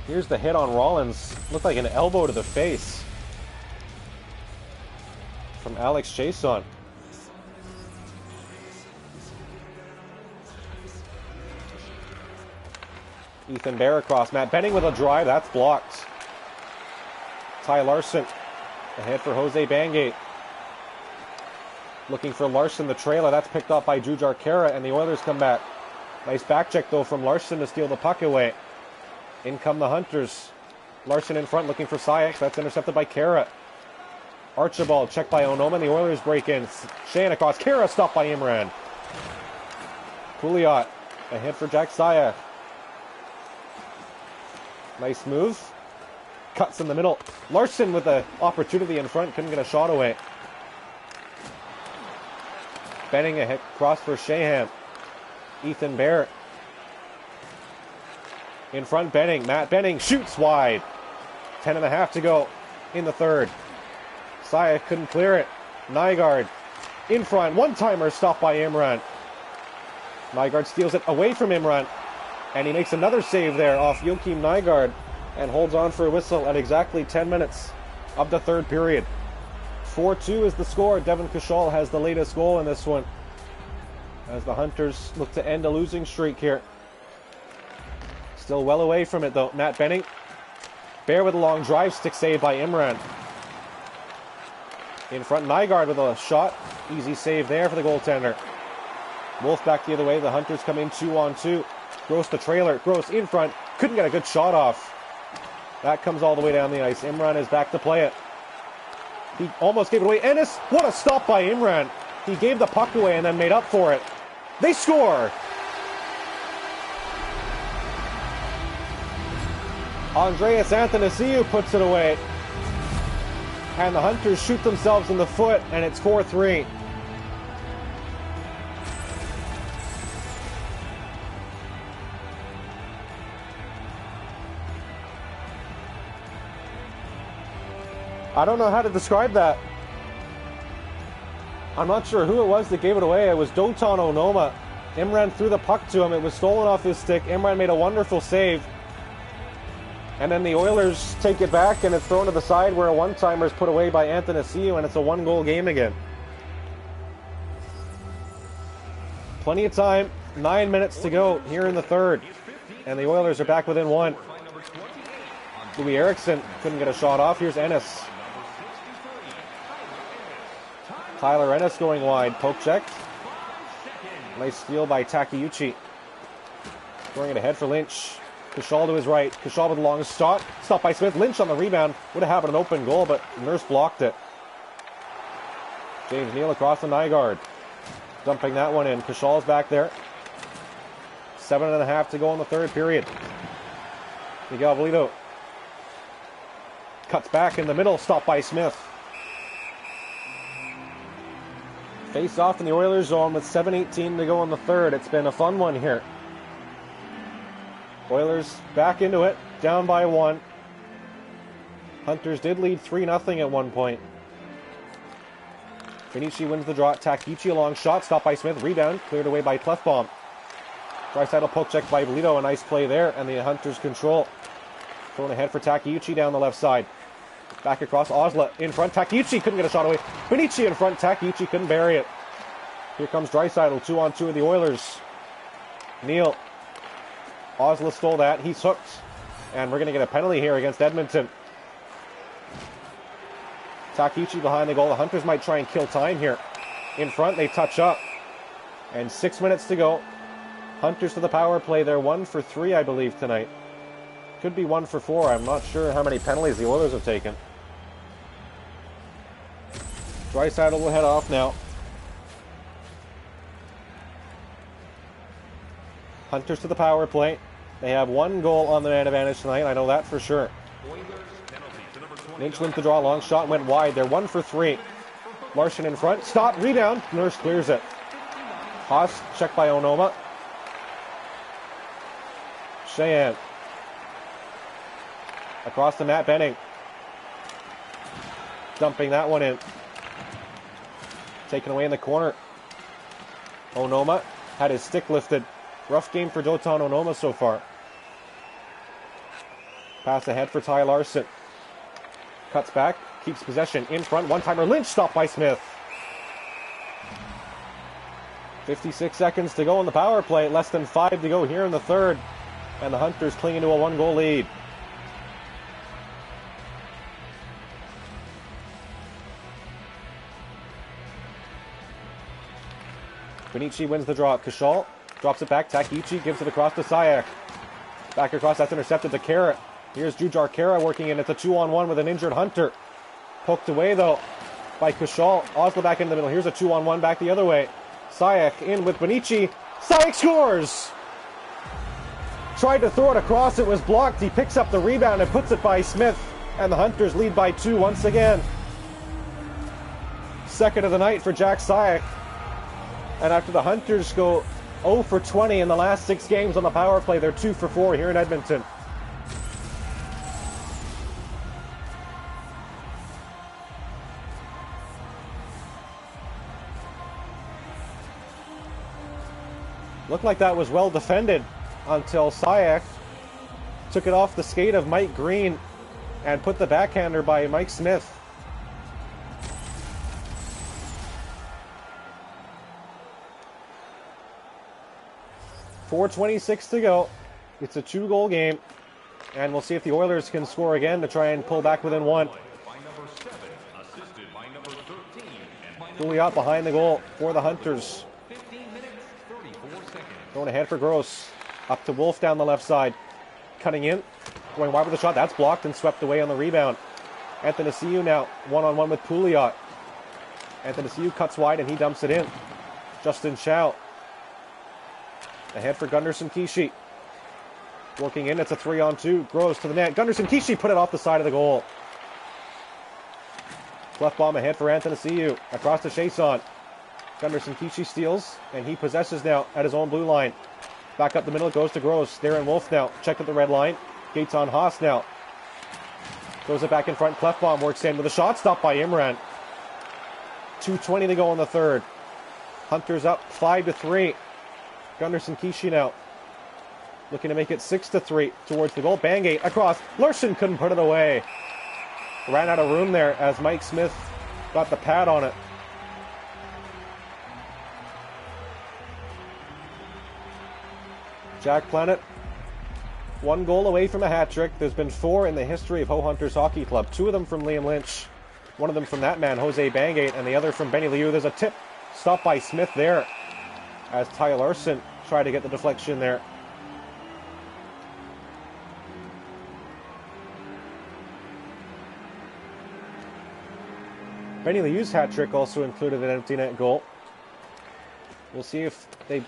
Here's the hit on Rollins. Looked like an elbow to the face from Alex Chiasson. Ethan Bear across. Matt Benning with a drive. That's blocked. Ty Larson Ahead for Jose Bangate. Looking for Larson, the trailer. That's picked up by Jujhar Khaira, and the Oilers come back. Nice back check, though, from Larson to steal the puck away. In come the Hunters. Larson in front, looking for Sayak. That's intercepted by Khaira. Archibald, checked by Onoma, and the Oilers break in. Sheahan across. Khaira stopped by Imran. Pouliot, ahead for Jack Sayak. Nice move. Cuts in the middle. Larson with the opportunity in front, couldn't get a shot away. Benning across for Sheahan. Ethan Bear. In front, Benning. Matt Benning shoots wide. 10.5 to go in the third. Saya couldn't clear it. Nygaard in front. One-timer stopped by Imran. Nygaard steals it away from Imran. And he makes another save there off Joakim Nygaard. And holds on for a whistle at exactly 10 minutes of the third period. 4-2 is the score. Devin Kushal has the latest goal in this one, as the Hunters look to end a losing streak here. Still well away from it, though. Matt Benning. Bear with a long drive. Stick save by Imran. In front, Nygaard with a shot. Easy save there for the goaltender. Wolf back the other way. The Hunters come in 2-on-2. Gross the trailer. Gross in front. Couldn't get a good shot off. That comes all the way down the ice. Imran is back to play it. He almost gave it away. Ennis, what a stop by Imran. He gave the puck away and then made up for it. They score! Andreas Athanasiou puts it away. And the Hunters shoot themselves in the foot, and it's 4-3. I don't know how to describe that. I'm not sure who it was that gave it away. It was Dotan Onoma. Imran threw the puck to him. It was stolen off his stick. Imran made a wonderful save. And then the Oilers take it back, and it's thrown to the side where a one-timer is put away by Athanasiou, and it's a one-goal game again. Plenty of time. 9 minutes to go here in the third. And the Oilers are back within one. Louis Eriksson couldn't get a shot off. Here's Ennis. Tyler Ennis going wide. Poke checked. Nice steal by Takeuchi. Throwing it ahead for Lynch. Kushal to his right. Kushal with a long shot. Stopped by Smith. Lynch on the rebound. Would have had an open goal, but Nurse blocked it. James Neal across the Nygaard. Dumping that one in. Kushal's back there. 7.5 to go in the third period. Miguel Valito cuts back in the middle. Stopped by Smith. Face off in the Oilers zone with 7:18 to go in the third. It's been a fun one here. Oilers back into it, down by one. Hunters did lead 3-0 at one point. Finici wins the draw. Takeuchi a long shot, stopped by Smith. Rebound, cleared away by Clefbaum. Draisaitl poke check by Valito. A nice play there, and the Hunters control. Thrown ahead for Takeuchi down the left side. Back across, Osla in front. Takeuchi couldn't get a shot away. Finici in front. Takeuchi couldn't bury it. Here comes Draisaitl, 2-on-2 of the Oilers. Neal. Osla stole that. He's hooked. And we're going to get a penalty here against Edmonton. Takeuchi behind the goal. The Hunters might try and kill time here. In front, they touch up. And 6 minutes to go. Hunters to the power play. They're 1 for 3, I believe, tonight. Could be 1 for 4. I'm not sure how many penalties the Oilers have taken. Draisaitl will head off now. Hunters to the power play. They have 1 goal on the man advantage tonight. I know that for sure. Lynch wins the draw. Long shot went wide. They're 1 for 3. Larson in front. Stop. Rebound. Nurse clears it. Haas checked by Onoma. Sheahan. Across the Matt Benning. Dumping that one in. Taken away in the corner. Onoma had his stick lifted. Rough game for Dotan Onoma so far. Pass ahead for Ty Larson. Cuts back. Keeps possession. In front. One-timer. Lynch stopped by Smith. 56 seconds to go in the power play. Less than 5 to go here in the third. And the Hunters clinging to a 1-goal lead. Benici wins the draw. Kashal drops it back. Takichi gives it across to Sayak. Back across, that's intercepted to Kara. Here's Jujar Kara working in. It's a 2-on-1 with an injured Hunter. Poked away, though, by Kashal. Oslo back in the middle. Here's a 2-on-1 back the other way. Sayak in with Benici. Sayak scores! Tried to throw it across. It was blocked. He picks up the rebound and puts it by Smith. And the Hunters lead by 2 once again. Second of the night for Jack Sayak. And after the Hunters go 0 for 20 in the last 6 games on the power play, they're 2 for 4 here in Edmonton. Looked like that was well defended until Sayak took it off the skate of Mike Green and put the backhander by Mike Smith. .426 to go. It's a 2-goal game, and we'll see if the Oilers can score again to try and pull back within 1. Pouliot behind the goal for the Hunters. Going ahead for Gross. Up to Wolf down the left side. Cutting in. Going wide with the shot. That's blocked and swept away on the rebound. Anthony Siu now one-on-one with Pouliot. Anthony Siu cuts wide and he dumps it in. Justin Chow. Ahead for Gunderson Kishi. Working in. It's a 3-on-2. Gross to the net. Gunderson Kishi put it off the side of the goal. Cleft bomb ahead for Anthony Siu. Across to Chason. Gunderson Kishi steals, and he possesses now at his own blue line. Back up the middle, it goes to Gross. Darren Wolf now, checked at the red line. Gates on Haas now. Throws it back in front. Clefbaum works in with a shot stopped by Imran. 2:20 to go in the third. Hunters up 5-3. Gunderson Kishi now looking to make it 6-3 towards the goal. Bangate across. Larson couldn't put it away. Ran out of room there as Mike Smith got the pad on it. Jack Planet, 1 goal away from a hat trick. There's been 4 in the history of Ho Hunters Hockey Club. 2 of them from Liam Lynch. 1 of them from that man, Jose Bangate, and the other from Benny Liu. There's a tip stopped by Smith there as Ty Larson tried to get the deflection there. Benny Liu's hat trick also included an empty net goal. We'll see if they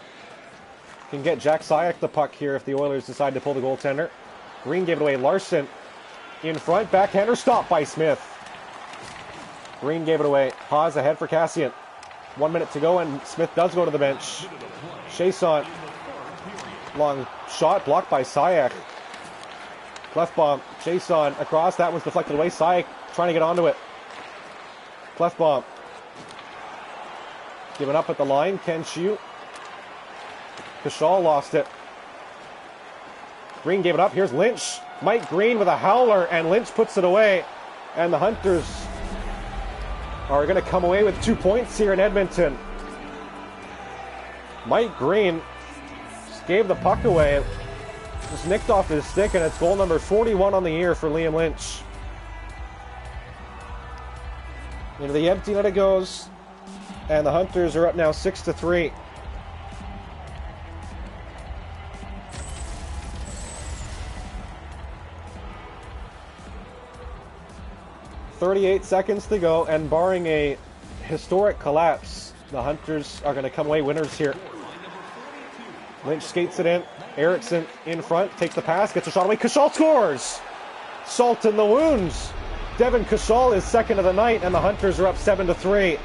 can get Jack Sayak the puck here if the Oilers decide to pull the goaltender. Green gave it away. Larson in front. Backhander stopped by Smith. Green gave it away. Haas ahead for Cassian. 1 minute to go, and Smith does go to the bench. Chason. Long shot blocked by Sayak. Clefbaum. Chason across. That was deflected away. Sayak trying to get onto it. Clefbaum. Given up at the line. Ken Chiu. Kashal lost it. Green gave it up. Here's Lynch. Mike Green with a howler, and Lynch puts it away. And the Hunters are going to come away with 2 points here in Edmonton. Mike Green just gave the puck away. Just nicked off his stick, and it's goal number 41 on the year for Liam Lynch. Into the empty net it goes, and the Hunters are up now 6-3. .38 seconds to go, and barring a historic collapse, the Hunters are going to come away winners here. Lynch skates it in. Eriksson in front, takes the pass, gets a shot away. Kashal scores! Salt in the wounds. Devin Kashal is second of the night, and the Hunters are up 7-3.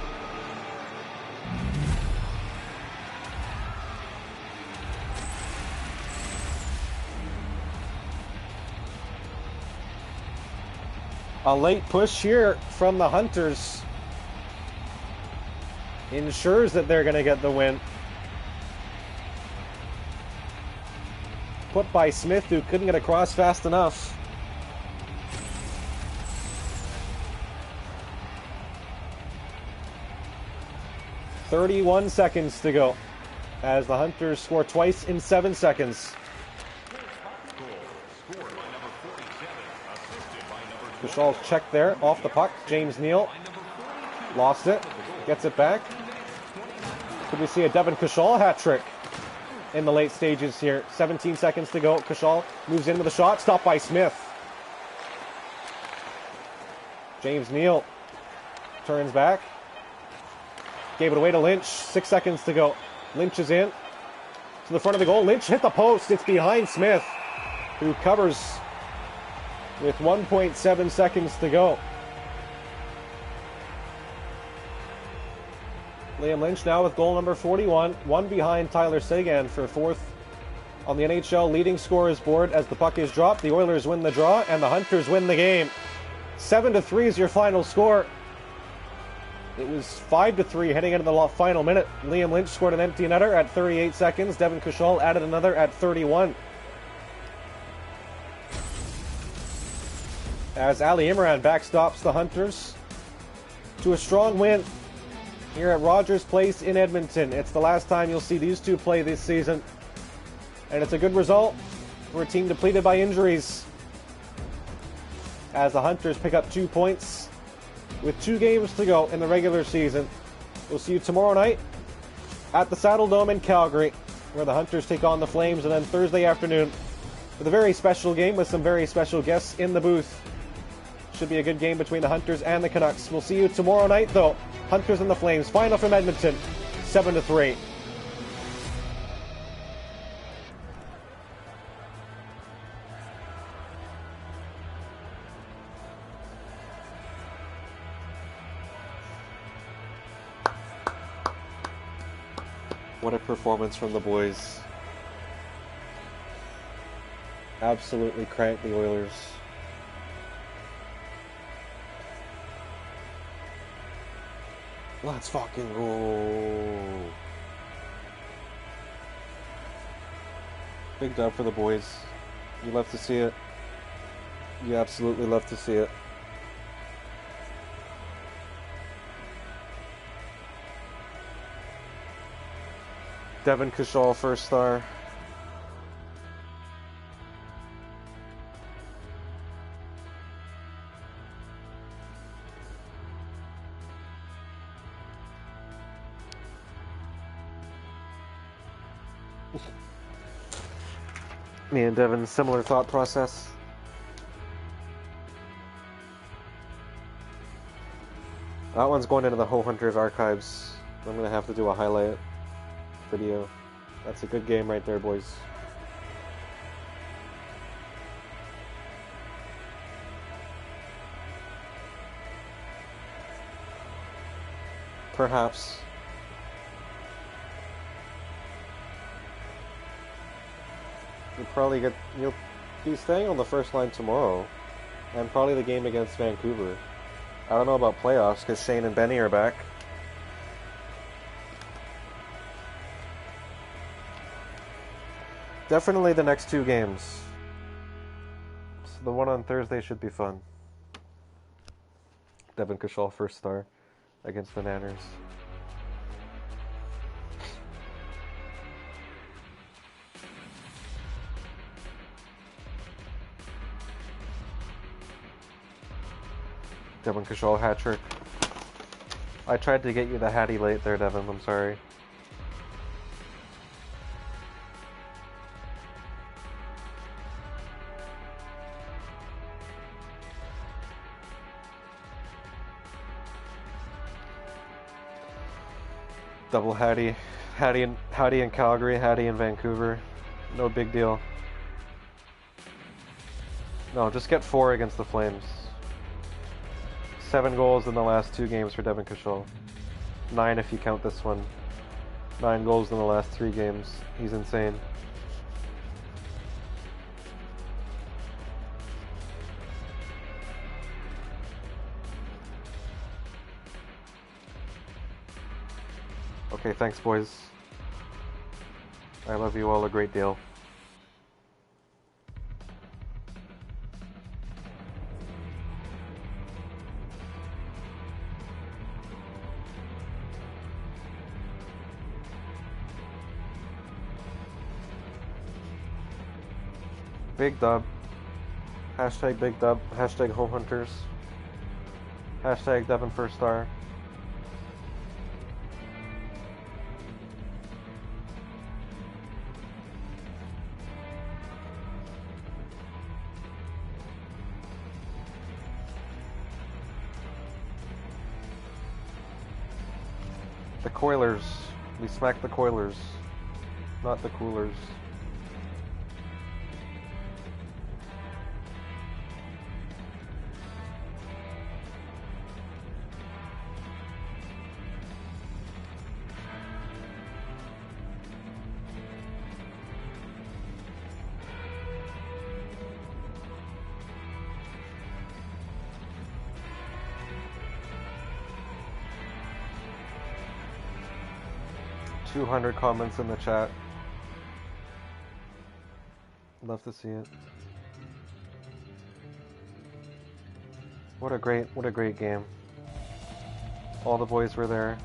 A late push here from the Hunters ensures that they're going to get the win. Put by Smith, who couldn't get across fast enough. .31 seconds to go as the Hunters score twice in 7 seconds. Kashal's check there, off the puck. James Neal lost it, gets it back. Could we see a Devin Cushall hat trick in the late stages here? 17 seconds to go. Cushall moves in with a shot, stopped by Smith. James Neal turns back. Gave it away to Lynch. 6 seconds to go. Lynch is in to the front of the goal. Lynch hit the post. It's behind Smith, who covers with 1.7 seconds to go. Liam Lynch now with goal number 41, one behind Tyler Seguin for fourth on the NHL leading scorers board as the puck is dropped. The Oilers win the draw and the Hunters win the game. 7-3 is your final score. It was 5-3 heading into the final minute. Liam Lynch scored an empty netter at 38 seconds. Devin Cushall added another at 31. As Ali Imran backstops the Hunters to a strong win here at Rogers Place in Edmonton. It's the last time you'll see these two play this season, and it's a good result for a team depleted by injuries, as the Hunters pick up 2 points with 2 games to go in the regular season. We'll see you tomorrow night at the Saddle Dome in Calgary, where the Hunters take on the Flames, and then Thursday afternoon with a very special game with some very special guests in the booth. Should be a good game between the Hunters and the Canucks. We'll see you tomorrow night, though. Hunters and the Flames. Final from Edmonton, 7-3. What a performance from the boys. Absolutely cranked the Oilers. Let's fucking go. Big dub for the boys. You love to see it. You absolutely love to see it. Devin Cushall, first star. Me and Devin, similar thought process. That one's going into the Ho Hunters archives. I'm gonna have to do a highlight video. That's a good game right there, boys. Perhaps. You'll be staying on the first line tomorrow, and probably the game against Vancouver. I don't know about playoffs because Shane and Benny are back. Definitely the next 2 games. So the one on Thursday should be fun. Devin Cushall, first star against the Nanners. Devin Cushall hat trick. I tried to get you the hattie late there, Devin. I'm sorry. Double Hattie. Hattie in Calgary, Hattie in Vancouver. No big deal. No, just get 4 against the Flames. 7 goals in the last 2 games for Devin Cushall. 9 if you count this one. 9 goals in the last 3 games. He's insane. Okay, thanks, boys. I love you all a great deal. Big dub. Hashtag big dub. Hashtag Ho Hunters. Hashtag Devin first star. The Coilers. We smacked the Coilers. Not the Coolers. .200 comments in the chat. Love to see it. What a great game. All the boys were there.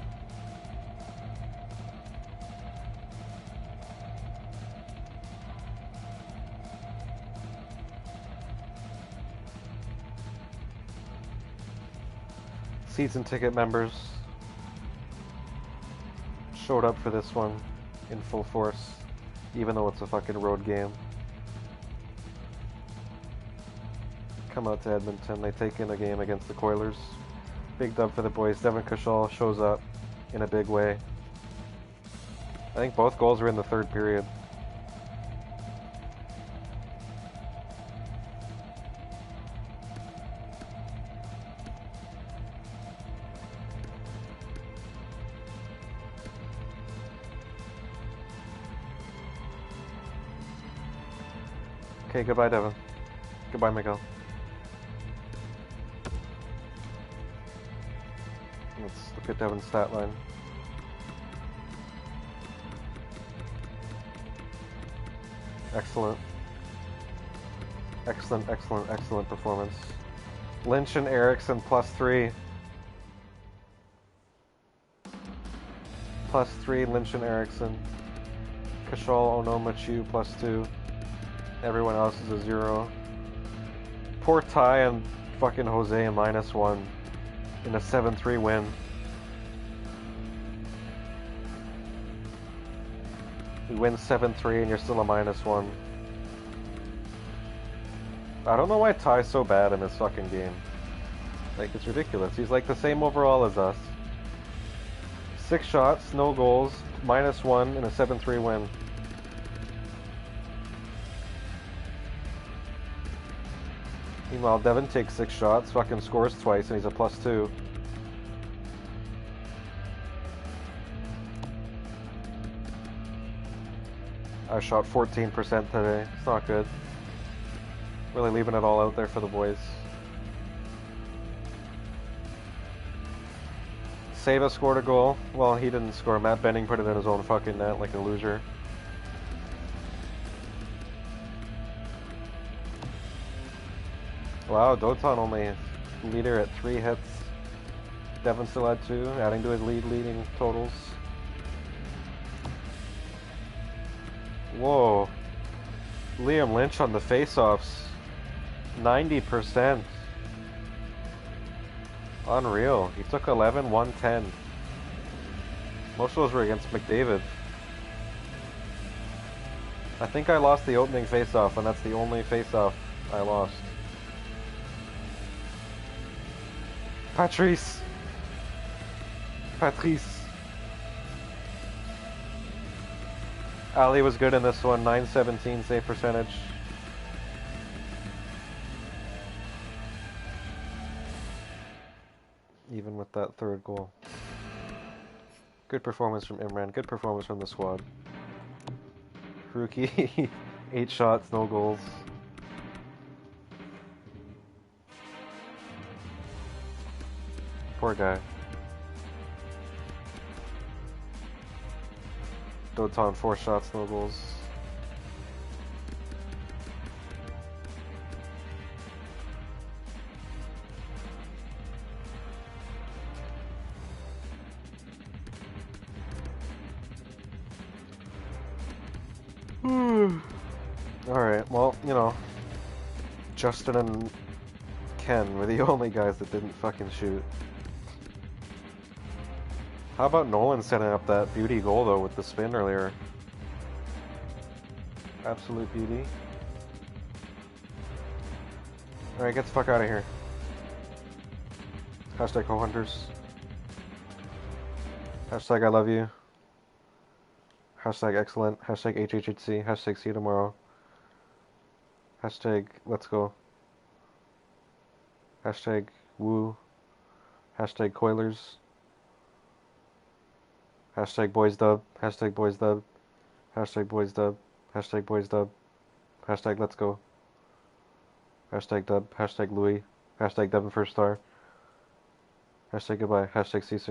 Season ticket members showed up for this one in full force, even though it's a fucking road game. Come out to Edmonton, they take in a game against the Coilers. Big dub for the boys. Devin Cushall shows up in a big way. I think both goals were in the third period. Okay, goodbye, Devin. Goodbye, Miguel. Let's look at Devin's stat line. Excellent. Excellent performance. Lynch and Eriksson +3. +3, Lynch and Eriksson. Kashal, Onomachu +2. Everyone else is a 0. Poor Ty and fucking Jose a -1 in a 7-3 win. We win 7-3 and you're still a -1. I don't know why Ty's so bad in this fucking game. Like, it's ridiculous. He's like the same overall as us. 6 shots, no goals, -1 in a 7-3 win. Meanwhile, Devin takes 6 shots, fucking scores twice, and he's a +2. I shot 14% today. It's not good. Really leaving it all out there for the boys. Sava scored a goal. Well, he didn't score. Matt Benning put it in his own fucking net like a loser. Wow, Doton only leader at 3 hits. Devin still had 2, adding to his leading totals. Whoa. Liam Lynch on the face-offs. 90%. Unreal. He took 11, 110. Most of those were against McDavid. I think I lost the opening face-off, and that's the only face-off I lost. Patrice. Ali was good in this one, 917 save percentage. Even with that third goal. Good performance from Imran, good performance from the squad. Rookie, 8 shots, no goals. Poor guy. Doton, 4 shots, no goals. Alright, well, you know, Justin and Ken were the only guys that didn't fucking shoot. How about Nolan setting up that beauty goal, though, with the spin earlier? Absolute beauty. Alright, get the fuck out of here. Hashtag co-hunters. Hashtag I love you. Hashtag excellent. Hashtag HHHC. Hashtag see you tomorrow. Hashtag let's go. Hashtag woo. Hashtag coilers. Hashtag boys dub. Hashtag boys dub. Hashtag boys dub. Hashtag boys dub. Hashtag let's go. Hashtag dub. Hashtag Louis. Hashtag Devin first star. Hashtag goodbye. Hashtag see you soon.